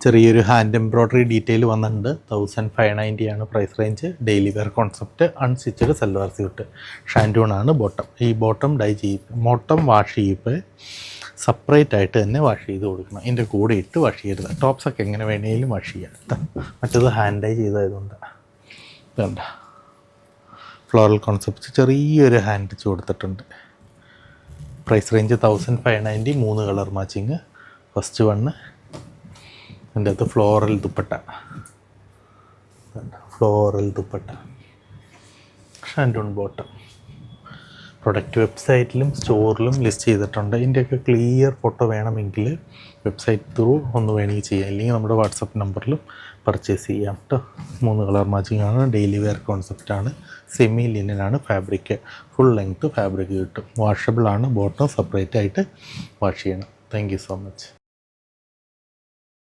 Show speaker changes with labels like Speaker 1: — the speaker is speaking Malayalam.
Speaker 1: ചെറിയൊരു ഹാൻഡ് എംബ്രോയ്ഡറി ഡീറ്റെയിൽ വന്നിട്ടുണ്ട്. 1590 ആണ് price range. Daily wear concept. Unstitched salwar suit. ഷാൻറ്റൂണാണ് ബോട്ടം. ഈ ബോട്ടം ഡൈ ചെയ്യും, ബോട്ടം വാഷ് ചെയ്യുമ്പോൾ സെപ്പറേറ്റ് ആയിട്ട് തന്നെ വാഷ് ചെയ്ത് കൊടുക്കണം. ഇതിൻ്റെ കൂടെ ഇട്ട് വാഷ് ചെയ്യരുത്. ടോപ്സൊക്കെ എങ്ങനെ വേണമെങ്കിലും വാഷ് ചെയ്യാം കേട്ടോ. മറ്റേത് ഹാൻഡ് ഡൈ ചെയ്തതുകൊണ്ട് വേണ്ട. ഫ്ലോറൽ കോൺസെപ്റ്റ് ചെറിയൊരു ഹാൻഡ് വെച്ച് കൊടുത്തിട്ടുണ്ട്. Price range 1590. 3 colour matching. First one അതിൻ്റെ അകത്ത് floral dupatta, floral dupatta, shantoon bottom. Product വെബ്സൈറ്റിലും സ്റ്റോറിലും ലിസ്റ്റ് ചെയ്തിട്ടുണ്ട്. ഇതിൻ്റെയൊക്കെ ക്ലിയർ ഫോട്ടോ വേണമെങ്കിൽ വെബ്സൈറ്റ് ത്രൂ ഒന്ന് വേണമെങ്കിൽ ചെയ്യാം, ഇല്ലെങ്കിൽ നമ്മുടെ വാട്സപ്പ് നമ്പറിലും പർച്ചേസ് ചെയ്യാം കേട്ടോ. 3 കളർ മാച്ചിങ് ആണ്. ഡെയിലി വെയർ കോൺസെപ്റ്റാണ്. സെമി ലിനനാണ് ഫാബ്രിക്. ഫുൾ ലെങ്ത്ത് ഫാബ്രിക് കിട്ടും. വാഷബിളാണ്. ബോട്ടം സെപ്പറേറ്റ് ആയിട്ട് വാഷ് ചെയ്യണം. Thank you so much.